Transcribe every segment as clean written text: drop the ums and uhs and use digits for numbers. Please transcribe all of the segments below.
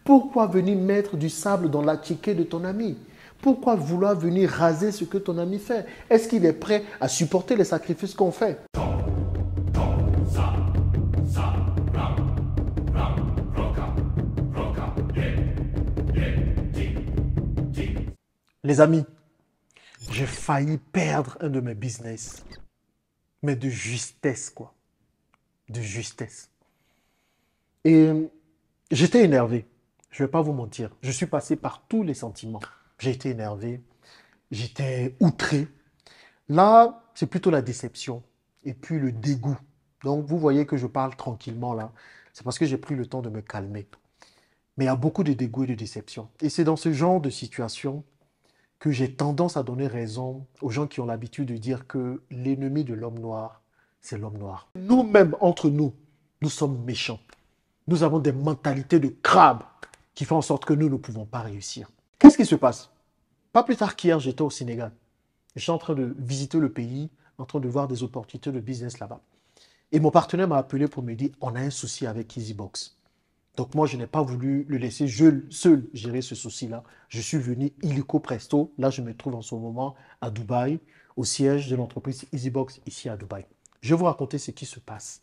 Pourquoi venir mettre du sable dans la chiquée de ton ami? Pourquoi vouloir venir raser ce que ton ami fait? Est-ce qu'il est prêt à supporter les sacrifices qu'on fait? Les amis, j'ai failli perdre un de mes business. Mais de justesse, quoi. De justesse. Et j'étais énervé. Je ne vais pas vous mentir. Je suis passé par tous les sentiments. J'ai été énervé. J'étais outré. Là, c'est plutôt la déception. Et puis le dégoût. Donc, vous voyez que je parle tranquillement là. C'est parce que j'ai pris le temps de me calmer. Mais il y a beaucoup de dégoût et de déception. Et c'est dans ce genre de situation que j'ai tendance à donner raison aux gens qui ont l'habitude de dire que l'ennemi de l'homme noir, c'est l'homme noir. Nous-mêmes, entre nous, nous sommes méchants. Nous avons des mentalités de crabe qui font en sorte que nous ne pouvons pas réussir. Qu'est-ce qui se passe? Pas plus tard qu'hier, j'étais au Sénégal. J'étais en train de visiter le pays, en train de voir des opportunités de business là-bas. Et mon partenaire m'a appelé pour me dire, on a un souci avec EasyBox. Donc moi, je n'ai pas voulu le laisser seul gérer ce souci-là. Je suis venu illico presto. Là, je me trouve en ce moment à Dubaï, au siège de l'entreprise EasyBox ici à Dubaï. Je vais vous raconter ce qui se passe.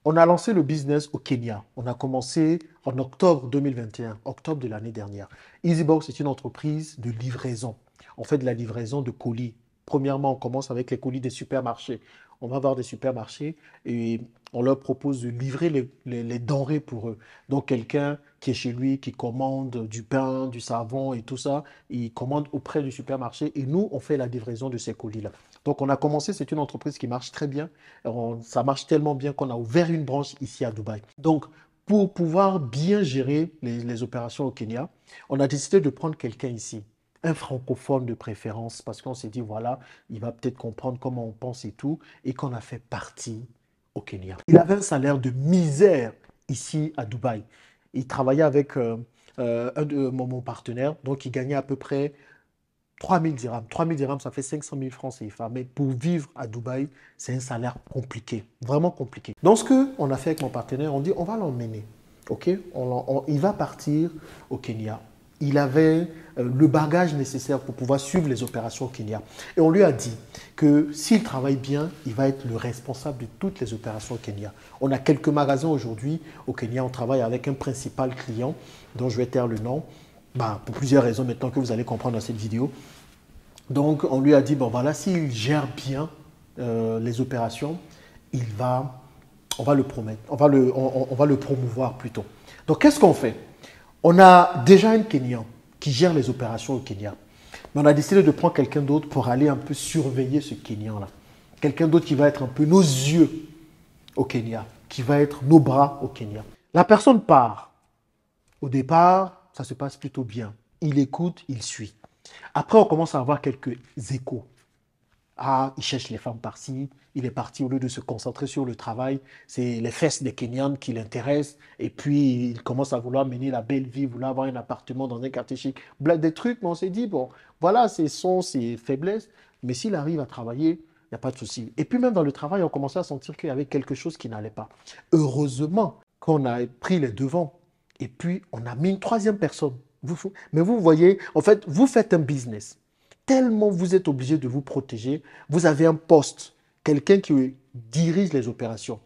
On a lancé le business au Kenya. On a commencé en octobre 2021, octobre de l'année dernière. EasyBox est une entreprise de livraison. On fait de la livraison de colis. Premièrement, on commence avec les colis des supermarchés. On va voir des supermarchés et on leur propose de livrer les denrées pour eux. Donc, quelqu'un qui est chez lui, qui commande du pain, du savon et tout ça, il commande auprès du supermarché et nous, on fait la livraison de ces colis-là. Donc, on a commencé, c'est une entreprise qui marche très bien. Ça marche tellement bien qu'on a ouvert une branche ici à Dubaï. Donc, pour pouvoir bien gérer les opérations au Kenya, on a décidé de prendre quelqu'un ici, un francophone de préférence, parce qu'on s'est dit, voilà, il va peut-être comprendre comment on pense et tout, et qu'on a fait partie au Kenya. Il avait un salaire de misère ici à Dubaï. Il travaillait avec un de mon partenaire, donc il gagnait à peu près 3000 dirhams. 3000 dirhams, ça fait 500 000 francs CFA. Mais pour vivre à Dubaï, c'est un salaire compliqué, vraiment compliqué. Donc, ce qu'on a fait avec mon partenaire, on dit, on va l'emmener. OK? Il va partir au Kenya. Il avait le bagage nécessaire pour pouvoir suivre les opérations au Kenya. Et on lui a dit que s'il travaille bien, il va être le responsable de toutes les opérations au Kenya. On a quelques magasins aujourd'hui au Kenya. On travaille avec un principal client dont je vais taire le nom. Pour plusieurs raisons maintenant que vous allez comprendre dans cette vidéo. Donc, on lui a dit, bon voilà, s'il gère bien les opérations, on va le promettre, on va le promouvoir plutôt. Donc, qu'est-ce qu'on fait? On a déjà un Kenyan qui gère les opérations au Kenya. Mais on a décidé de prendre quelqu'un d'autre pour aller un peu surveiller ce Kenyan-là. Quelqu'un d'autre qui va être un peu nos yeux au Kenya, qui va être nos bras au Kenya. La personne part. Au départ, ça se passe plutôt bien. Il écoute, il suit. Après, on commence à avoir quelques échos. Ah, il cherche les femmes par-ci. Il est parti au lieu de se concentrer sur le travail. C'est les fesses des Kenyans qui l'intéressent. Et puis, il commence à vouloir mener la belle vie, vouloir avoir un appartement dans un quartier chic. Des trucs, mais on s'est dit, bon, voilà, ce sont ses faiblesses. Mais s'il arrive à travailler, il n'y a pas de souci. Et puis, même dans le travail, on commençait à sentir qu'il y avait quelque chose qui n'allait pas. Heureusement qu'on a pris les devants. Et puis, on a mis une troisième personne. Mais vous voyez, en fait, vous faites un business. Tellement vous êtes obligé de vous protéger, vous avez un poste, quelqu'un qui dirige les opérations.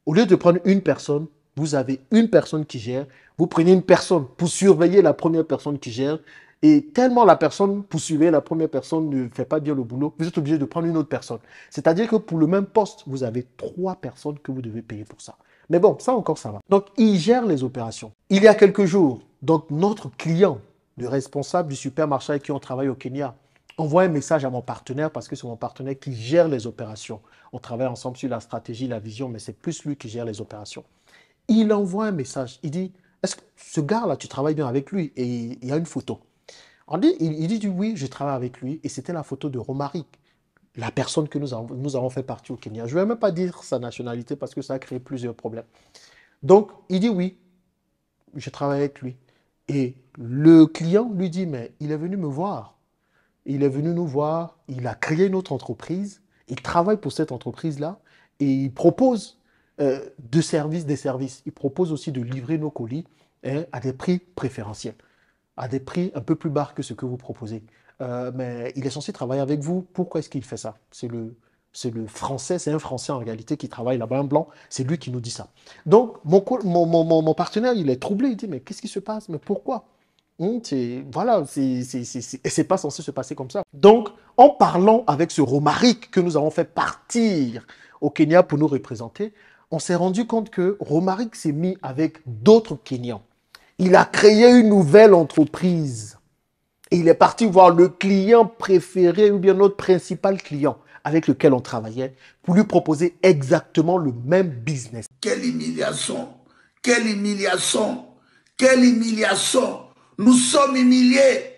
Au lieu de prendre une personne, vous avez une personne qui gère. Vous prenez une personne pour surveiller la première personne qui gère. Et tellement la personne, pour surveiller la première personne, ne fait pas bien le boulot, vous êtes obligé de prendre une autre personne. C'est-à-dire que pour le même poste, vous avez 3 personnes que vous devez payer pour ça. Mais bon, ça encore, ça va. Donc, il gère les opérations. Il y a quelques jours, donc notre client, le responsable du supermarché avec qui on travaille au Kenya, envoie un message à mon partenaire parce que c'est mon partenaire qui gère les opérations. On travaille ensemble sur la stratégie, la vision, mais c'est plus lui qui gère les opérations. Il envoie un message. Il dit, est-ce que ce gars-là, tu travailles bien avec lui? Et il y a une photo. Il dit oui, je travaille avec lui. Et c'était la photo de Romaric, la personne que nous avons fait partie au Kenya. Je ne vais même pas dire sa nationalité parce que ça a créé plusieurs problèmes. Donc, il dit oui, je travaille avec lui. Et le client lui dit, mais il est venu me voir. Il est venu nous voir, il a créé une autre entreprise, il travaille pour cette entreprise-là et il propose des services. Il propose aussi de livrer nos colis hein, à des prix préférentiels, à des prix un peu plus bas que ce que vous proposez. Mais il est censé travailler avec vous. Pourquoi est-ce qu'il fait ça? C'est le Français, c'est un Français en réalité qui travaille là-bas, un blanc. C'est lui qui nous dit ça. Donc, mon partenaire, il est troublé. Il dit, mais qu'est-ce qui se passe? Mais pourquoi? Voilà, et c'est pas censé se passer comme ça. Donc, en parlant avec ce Romaric que nous avons fait partir au Kenya pour nous représenter, on s'est rendu compte que Romaric s'est mis avec d'autres Kenyans. Il a créé une nouvelle entreprise. Et il est parti voir le client préféré ou bien notre principal client avec lequel on travaillait pour lui proposer exactement le même business. Quelle humiliation! Quelle humiliation! Quelle humiliation! Nous sommes humiliés!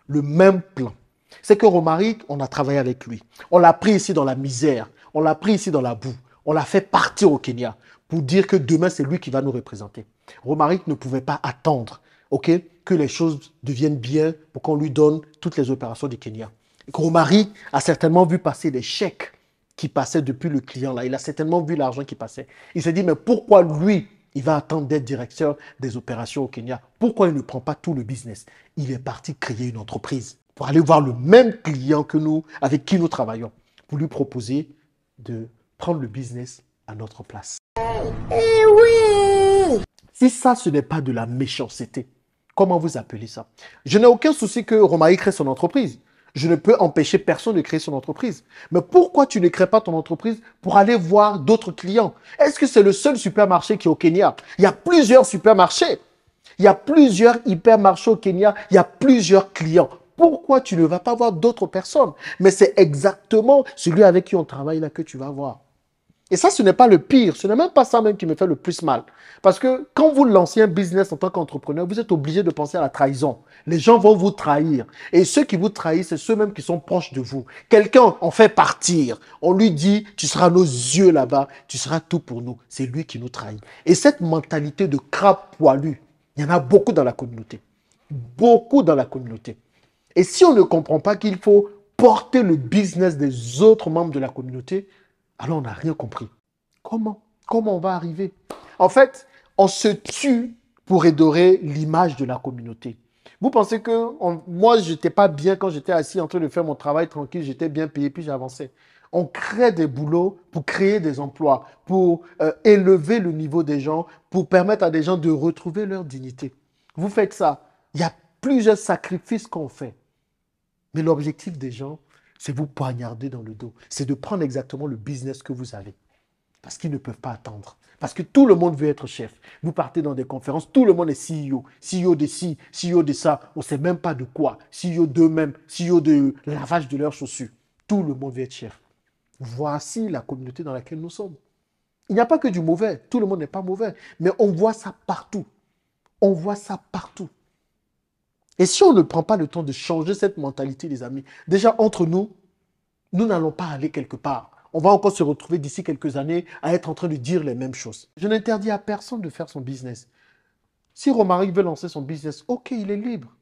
Le même plan. C'est que Romaric, on a travaillé avec lui. On l'a pris ici dans la misère. On l'a pris ici dans la boue. On l'a fait partir au Kenya pour dire que demain, c'est lui qui va nous représenter. Romaric ne pouvait pas attendre, ok, que les choses deviennent bien pour qu'on lui donne toutes les opérations du Kenya. Romaric a certainement vu passer des chèques qui passaient depuis le client là. Il a certainement vu l'argent qui passait. Il s'est dit, mais pourquoi lui, il va attendre d'être directeur des opérations au Kenya? Pourquoi il ne prend pas tout le business? Il est parti créer une entreprise pour aller voir le même client que nous, avec qui nous travaillons, pour lui proposer de prendre le business à notre place. Eh oui! Si ça, ce n'est pas de la méchanceté, comment vous appelez ça? Je n'ai aucun souci que Romaric crée son entreprise. Je ne peux empêcher personne de créer son entreprise. Mais pourquoi tu ne crées pas ton entreprise pour aller voir d'autres clients? Est-ce que c'est le seul supermarché qui est au Kenya? Il y a plusieurs supermarchés. Il y a plusieurs hypermarchés au Kenya. Il y a plusieurs clients. Pourquoi tu ne vas pas voir d'autres personnes? Mais c'est exactement celui avec qui on travaille là que tu vas voir. Et ça, ce n'est pas le pire. Ce n'est même pas ça même qui me fait le plus mal. Parce que quand vous lancez un business en tant qu'entrepreneur, vous êtes obligé de penser à la trahison. Les gens vont vous trahir. Et ceux qui vous trahissent, c'est ceux-mêmes qui sont proches de vous. Quelqu'un en fait partir. On lui dit, tu seras nos yeux là-bas, tu seras tout pour nous. C'est lui qui nous trahit. Et cette mentalité de crabe poilu, il y en a beaucoup dans la communauté. Beaucoup dans la communauté. Et si on ne comprend pas qu'il faut porter le business des autres membres de la communauté, alors on n'a rien compris. Comment? Comment on va arriver? En fait, on se tue pour redorer l'image de la communauté. Vous pensez que moi, je n'étais pas bien quand j'étais assis en train de faire mon travail tranquille, j'étais bien payé, puis j'avançais. On crée des boulots pour créer des emplois, pour élever le niveau des gens, pour permettre à des gens de retrouver leur dignité. Vous faites ça. Il y a plusieurs sacrifices qu'on fait. Mais l'objectif des gens, c'est vous poignarder dans le dos. C'est de prendre exactement le business que vous avez. Parce qu'ils ne peuvent pas attendre. Parce que tout le monde veut être chef. Vous partez dans des conférences, tout le monde est CEO. CEO de ci, CEO de ça. On ne sait même pas de quoi. CEO d'eux-mêmes, CEO de lavage de leurs chaussures. Tout le monde veut être chef. Voici la communauté dans laquelle nous sommes. Il n'y a pas que du mauvais. Tout le monde n'est pas mauvais. Mais on voit ça partout. On voit ça partout. Et si on ne prend pas le temps de changer cette mentalité, les amis, déjà entre nous, nous n'allons pas aller quelque part. On va encore se retrouver d'ici quelques années à être en train de dire les mêmes choses. Je n'interdis à personne de faire son business. Si Romaric veut lancer son business, ok, il est libre.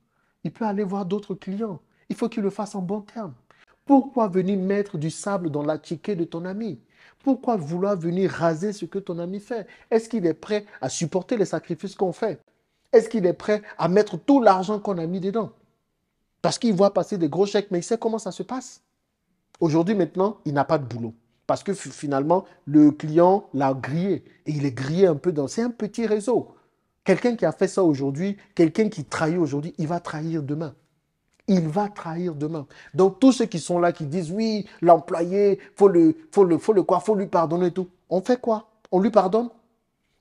Il peut aller voir d'autres clients. Il faut qu'il le fasse en bon terme. Pourquoi venir mettre du sable dans la chiquée de ton ami? Pourquoi vouloir venir raser ce que ton ami fait? Est-ce qu'il est prêt à supporter les sacrifices qu'on fait? Est-ce qu'il est prêt à mettre tout l'argent qu'on a mis dedans? Parce qu'il voit passer des gros chèques, mais il sait comment ça se passe. Aujourd'hui, maintenant, il n'a pas de boulot. Parce que finalement, le client l'a grillé. Et il est grillé un peu dans... C'est un petit réseau. Quelqu'un qui a fait ça aujourd'hui, quelqu'un qui trahit aujourd'hui, il va trahir demain. Il va trahir demain. Donc, tous ceux qui sont là, qui disent, oui, l'employé, faut lui pardonner et tout. On fait quoi? On lui pardonne?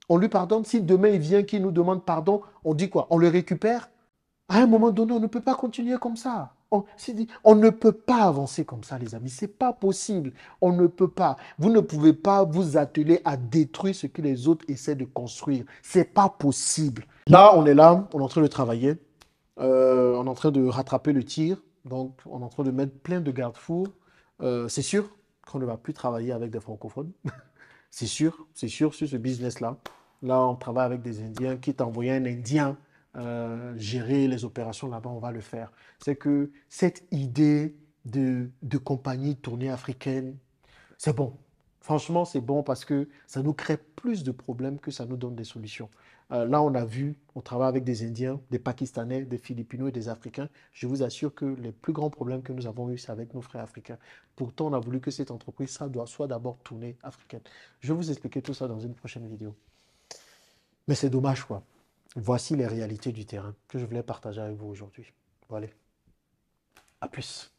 On lui pardonne. Si demain, il vient, qu'il nous demande pardon, on dit quoi? On le récupère? À un moment donné, on ne peut pas continuer comme ça. On ne peut pas avancer comme ça, les amis. Ce n'est pas possible. On ne peut pas. Vous ne pouvez pas vous atteler à détruire ce que les autres essaient de construire. Ce n'est pas possible. Là, on est en train de travailler. On est en train de rattraper le tir. Donc, on est en train de mettre plein de garde-fous. C'est sûr qu'on ne va plus travailler avec des francophones. C'est sûr sur ce business-là. Là, on travaille avec des Indiens. Quitte à envoyer un Indien gérer les opérations là-bas, on va le faire. C'est que cette idée de compagnie tournée africaine, c'est bon. Franchement, c'est bon parce que ça nous crée plus de problèmes que ça nous donne des solutions. Là, on a vu, on travaille avec des Indiens, des Pakistanais, des Philippines et des Africains. Je vous assure que les plus grands problèmes que nous avons eus, c'est avec nos frères africains. Pourtant, on a voulu que cette entreprise, soit d'abord tournée africaine. Je vais vous expliquer tout ça dans une prochaine vidéo. Mais c'est dommage, quoi. Voici les réalités du terrain que je voulais partager avec vous aujourd'hui. Voilà. À plus.